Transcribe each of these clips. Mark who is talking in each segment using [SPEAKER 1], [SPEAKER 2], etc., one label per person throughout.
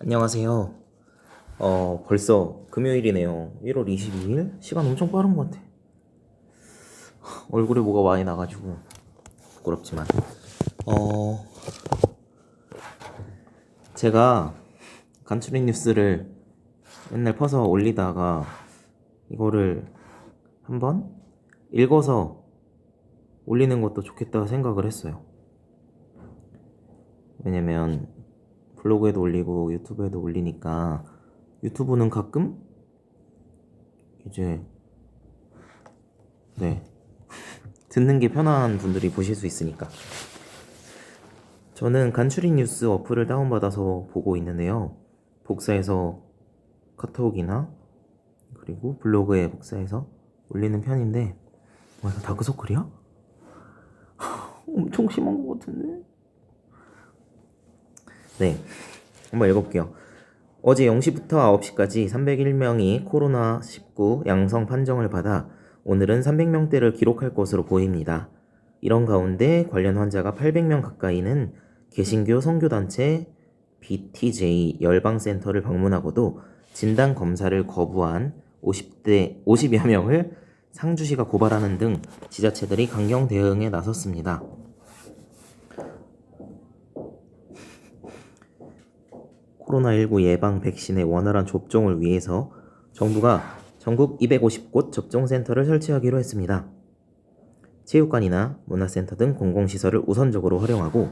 [SPEAKER 1] 안녕하세요. 벌써 금요일이네요. 1월 22일? 시간 엄청 빠른 것 같아. 얼굴에 뭐가 많이 나가지고 부끄럽지만. 어, 제가 간추린 뉴스를 맨날 퍼서 올리다가 이거를 한번 읽어서 올리는 것도 좋겠다 생각을 했어요. 왜냐면 블로그에도 올리고 유튜브에도 올리니까 유튜브는 가끔 이제 듣는 게 편한 분들이 보실 수 있으니까. 저는 간추린 뉴스 어플을 다운받아서 보고 있는데요. 복사해서 카톡이나 그리고 블로그에 복사해서 올리는 편인데, 이거 다크서클이야? 엄청 심한 것 같은데? 네, 한번 읽어볼게요. 어제 0시부터 9시까지 301명이 코로나19 양성 판정을 받아 오늘은 300명대를 기록할 것으로 보입니다. 이런 가운데 관련 환자가 800명 가까이는 개신교 선교단체 BTJ 열방센터를 방문하고도 진단 검사를 거부한 50여 명을 상주시가 고발하는 등 지자체들이 강경 대응에 나섰습니다. 코로나19 예방 백신의 원활한 접종을 위해서 정부가 전국 250곳 접종센터를 설치하기로 했습니다. 체육관이나 문화센터 등 공공시설을 우선적으로 활용하고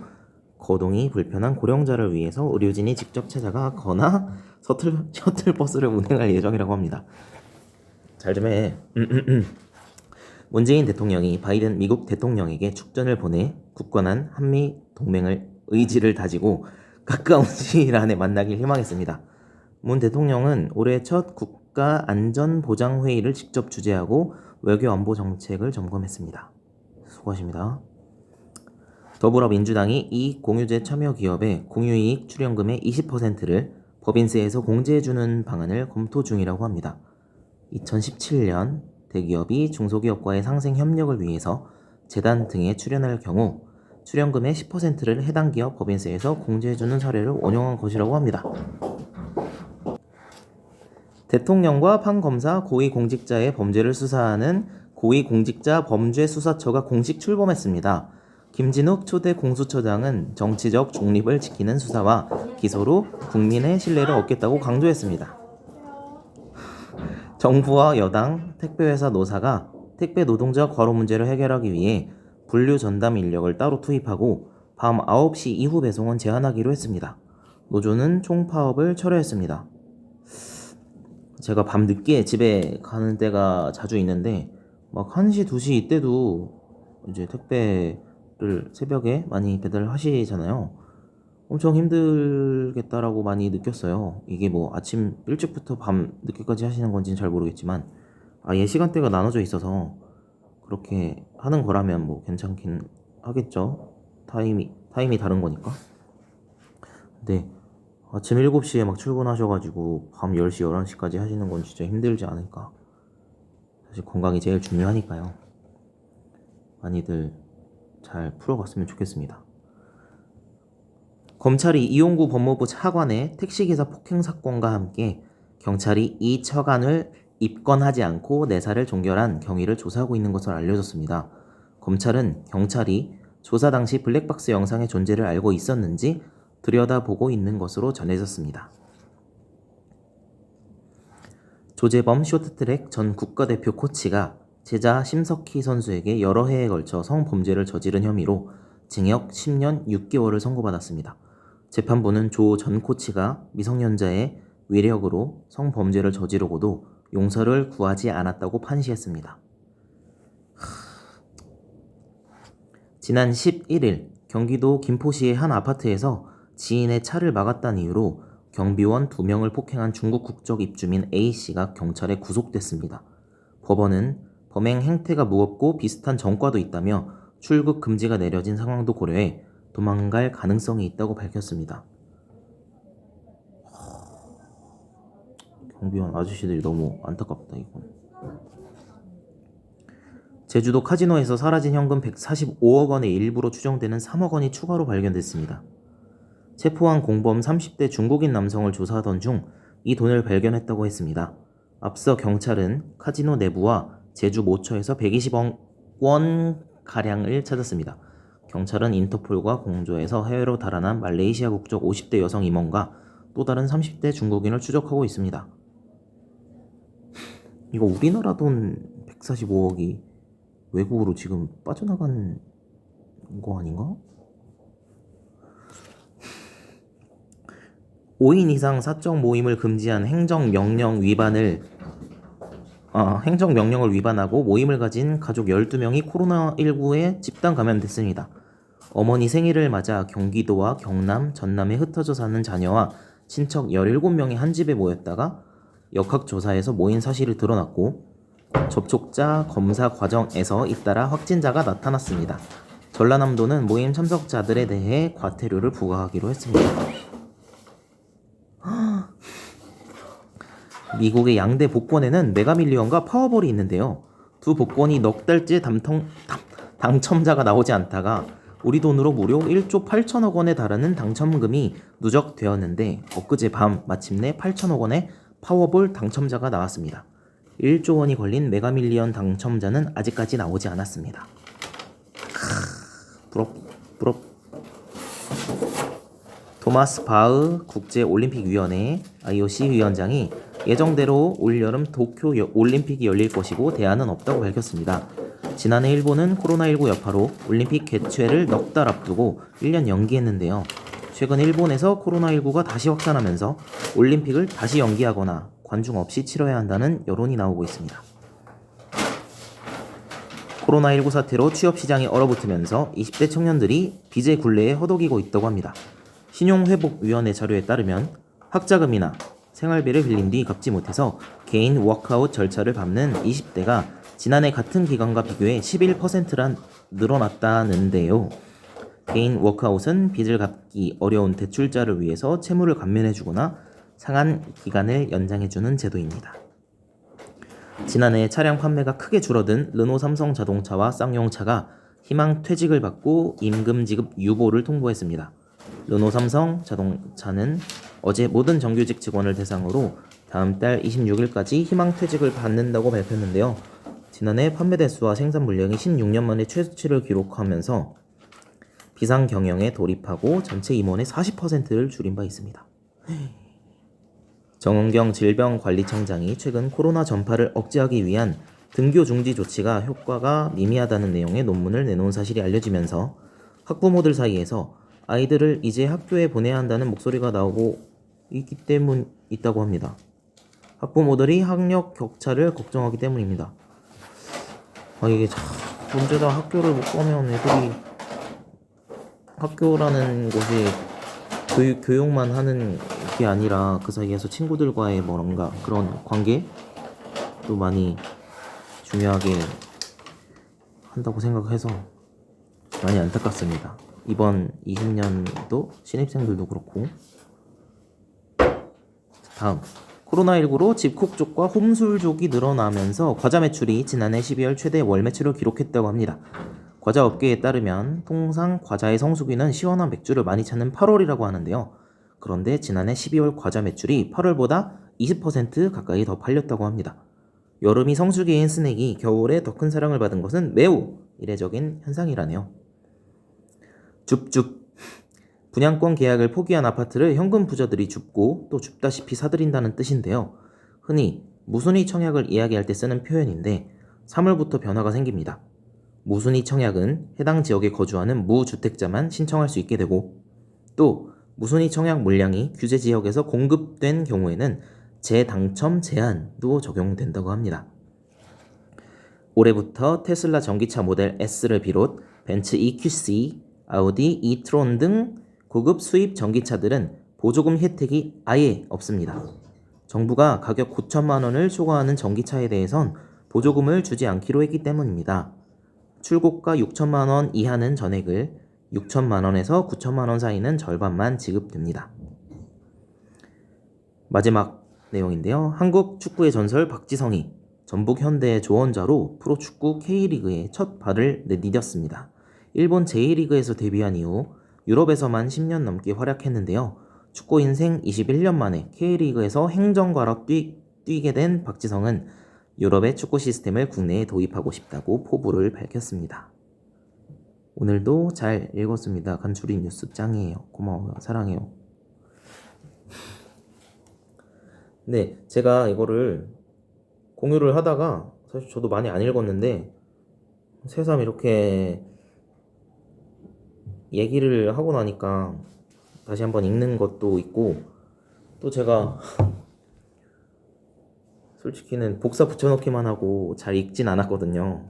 [SPEAKER 1] 거동이 불편한 고령자를 위해서 의료진이 직접 찾아가거나 셔틀버스를 운행할 예정이라고 합니다. 잘 좀 해. 문재인 대통령이 바이든 미국 대통령에게 축전을 보내 굳건한 한미 동맹을 의지를 다지고 가까운 시일 안에 만나길 희망했습니다. 문 대통령은 올해 첫 국가안전보장회의를 직접 주재하고 외교안보 정책을 점검했습니다. 수고하십니다. 더불어민주당이 이익공유제 참여기업의 공유이익 출연금의 20%를 법인세에서 공제해주는 방안을 검토 중이라고 합니다. 2017년 대기업이 중소기업과의 상생 협력을 위해서 재단 등에 출연할 경우 출연금의 10%를 해당 기업 법인세에서 공제해주는 사례를 원용한 것이라고 합니다. 대통령과 판검사, 고위공직자의 범죄를 수사하는 고위공직자범죄수사처가 공식 출범했습니다. 김진욱 초대 공수처장은 정치적 중립을 지키는 수사와 기소로 국민의 신뢰를 얻겠다고 강조했습니다. 정부와 여당, 택배회사 노사가 택배 노동자 과로 문제를 해결하기 위해 분류 전담 인력을 따로 투입하고 밤 9시 이후 배송은 제한하기로 했습니다. 노조는 총파업을 철회했습니다. 제가 밤 늦게 집에 가는 때가 자주 있는데 막 1시, 2시 이때도 이제 택배를 새벽에 많이 배달을 하시잖아요. 엄청 힘들겠다라고 많이 느꼈어요. 이게 뭐 아침 일찍부터 밤 늦게까지 하시는 건지는 잘 모르겠지만 아예 시간대가 나눠져 있어서 그렇게 하는 거라면 뭐 괜찮긴 하겠죠. 타임이 다른 거니까. 근데 아침 7시에 막 출근하셔가지고 밤 10시, 11시까지 하시는 건 진짜 힘들지 않을까. 사실 건강이 제일 중요하니까요. 많이들 잘 풀어갔으면 좋겠습니다. 검찰이 이용구 법무부 차관의 택시기사 폭행 사건과 함께 경찰이 이 처간을 입건하지 않고 내사를 종결한 경위를 조사하고 있는 것으로 알려졌습니다. 검찰은 경찰이 조사 당시 블랙박스 영상의 존재를 알고 있었는지 들여다보고 있는 것으로 전해졌습니다. 조재범 쇼트트랙 전 국가대표 코치가 제자 심석희 선수에게 여러 해에 걸쳐 성범죄를 저지른 혐의로 징역 10년 6개월을 선고받았습니다. 재판부는 조 전 코치가 미성년자의 위력으로 성범죄를 저지르고도 용서를 구하지 않았다고 판시했습니다. 지난 11일 경기도 김포시의 한 아파트에서 지인의 차를 막았다는 이유로 경비원 2명을 폭행한 중국 국적 입주민 A씨가 경찰에 구속됐습니다. 법원은 범행 행태가 무겁고 비슷한 전과도 있다며 출국 금지가 내려진 상황도 고려해 도망갈 가능성이 있다고 밝혔습니다. 경비원 아저씨들이 너무 안타깝다 이건. 제주도 카지노에서 사라진 현금 145억 원의 일부로 추정되는 3억 원이 추가로 발견됐습니다. 체포한 공범 30대 중국인 남성을 조사하던 중 이 돈을 발견했다고 했습니다. 앞서 경찰은 카지노 내부와 제주 모처에서 120억 원가량을 찾았습니다. 경찰은 인터폴과 공조해서 해외로 달아난 말레이시아 국적 50대 여성 임원과 또 다른 30대 중국인을 추적하고 있습니다. 이거 우리나라 돈 145억이 외국으로 지금 빠져나간 거 아닌가? 5인 이상 사적 모임을 금지한 행정명령을 위반하고 모임을 가진 가족 12명이 코로나19에 집단 감염됐습니다. 어머니 생일을 맞아 경기도와 경남, 전남에 흩어져 사는 자녀와 친척 17명이 한 집에 모였다가 역학조사에서 모인 사실이 드러났고 접촉자 검사 과정에서 잇따라 확진자가 나타났습니다. 전라남도는 모임 참석자들에 대해 과태료를 부과하기로 했습니다. 미국의 양대 복권에는 메가밀리언과 파워볼이 있는데요. 두 복권이 넉 달째 당첨자가 나오지 않다가 우리 돈으로 무려 1조 8천억 원에 달하는 당첨금이 누적되었는데 엊그제 밤 마침내 8천억 원의 파워볼 당첨자가 나왔습니다. 1조 원이 걸린 메가밀리언 당첨자는 아직까지 나오지 않았습니다. 부럽. 토마스 바흐 국제올림픽위원회 IOC 위원장이 예정대로 올여름 도쿄 올림픽이 열릴 것이고 대안은 없다고 밝혔습니다. 지난해 일본은 코로나19 여파로 올림픽 개최를 넉 달 앞두고 1년 연기했는데요. 최근 일본에서 코로나19가 다시 확산하면서 올림픽을 다시 연기하거나 관중 없이 치러야 한다는 여론이 나오고 있습니다. 코로나19 사태로 취업시장이 얼어붙으면서 20대 청년들이 빚의 굴레에 허덕이고 있다고 합니다. 신용회복위원회 자료에 따르면 학자금이나 생활비를 빌린 뒤 갚지 못해서 개인 워크아웃 절차를 밟는 20대가 지난해 같은 기간과 비교해 11%나 늘어났다는데요. 개인 워크아웃은 빚을 갚기 어려운 대출자를 위해서 채무를 감면해주거나 상환 기간을 연장해주는 제도입니다. 지난해 차량 판매가 크게 줄어든 르노 삼성 자동차와 쌍용차가 희망 퇴직을 받고 임금 지급 유보를 통보했습니다. 르노 삼성 자동차는 어제 모든 정규직 직원을 대상으로 다음 달 26일까지 희망 퇴직을 받는다고 발표했는데요. 지난해 판매 대수와 생산 물량이 16년 만에 최저치를 기록하면서 비상 경영에 돌입하고 전체 임원의 40%를 줄인 바 있습니다. 정은경 질병관리청장이 최근 코로나 전파를 억제하기 위한 등교 중지 조치가 효과가 미미하다는 내용의 논문을 내놓은 사실이 알려지면서 학부모들 사이에서 아이들을 이제 학교에 보내야 한다는 목소리가 나오고 있다고 합니다. 학부모들이 학력 격차를 걱정하기 때문입니다. 이게 문제다. 학교를 못 가면 애들이 학교라는 곳이 교육만 하는 게 아니라 그 사이에서 친구들과의 뭔가 그런 관계도 많이 중요하게 한다고 생각해서 많이 안타깝습니다. 이번 20년도 신입생들도 그렇고. 다음, 코로나19로 집콕족과 홈술족이 늘어나면서 과자 매출이 지난해 12월 최대 월 매출을 기록했다고 합니다. 과자 업계에 따르면 통상 과자의 성수기는 시원한 맥주를 많이 찾는 8월이라고 하는데요. 그런데 지난해 12월 과자 매출이 8월보다 20% 가까이 더 팔렸다고 합니다. 여름이 성수기인 스낵이 겨울에 더 큰 사랑을 받은 것은 매우 이례적인 현상이라네요. 줍줍. 분양권 계약을 포기한 아파트를 현금 부자들이 줍고 또 줍다시피 사들인다는 뜻인데요. 흔히 무순위 청약을 이야기할 때 쓰는 표현인데 3월부터 변화가 생깁니다. 무순위 청약은 해당 지역에 거주하는 무주택자만 신청할 수 있게 되고 또 무순위 청약 물량이 규제 지역에서 공급된 경우에는 재당첨 제한도 적용된다고 합니다. 올해부터 테슬라 전기차 모델 S를 비롯 벤츠 EQC, 아우디 e-tron 등 고급 수입 전기차들은 보조금 혜택이 아예 없습니다. 정부가 가격 9천만 원을 초과하는 전기차에 대해선 보조금을 주지 않기로 했기 때문입니다. 출고가 6천만 원 이하는 전액을 6천만 원에서 9천만 원 사이는 절반만 지급됩니다. 마지막 내용인데요. 한국 축구의 전설 박지성이 전북 현대의 조언자로 프로축구 K리그에 첫 발을 내디뎠습니다. 일본 제1리그에서 데뷔한 이후 유럽에서만 10년 넘게 활약했는데요. 축구 인생 21년 만에 K리그에서 행정과로 뛰게 된 박지성은 유럽의 축구 시스템을 국내에 도입하고 싶다고 포부를 밝혔습니다. 오늘도 잘 읽었습니다. 간추린 뉴스 짱이에요. 고마워요. 사랑해요. 네, 제가 이거를 공유를 하다가 사실 저도 많이 안 읽었는데 새삼 이렇게 얘기를 하고 나니까 다시 한번 읽는 것도 있고, 또 제가 솔직히는 복사 붙여넣기만 하고 잘 읽진 않았거든요.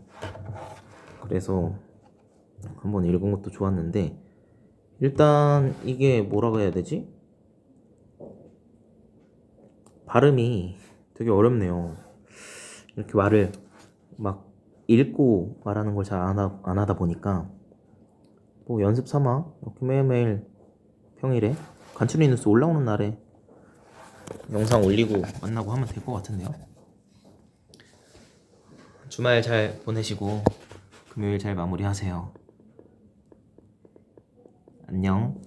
[SPEAKER 1] 그래서 한번 읽은 것도 좋았는데, 일단 이게 뭐라고 해야 되지? 발음이 되게 어렵네요. 이렇게 말을 막 읽고 말하는 걸 잘 안 하다 보니까 뭐 연습 삼아 이렇게 매일매일 평일에 간추린 뉴스 올라오는 날에 영상 올리고 만나고 하면 될 것 같은데요. 주말 잘 보내시고 금요일 잘 마무리하세요. 안녕.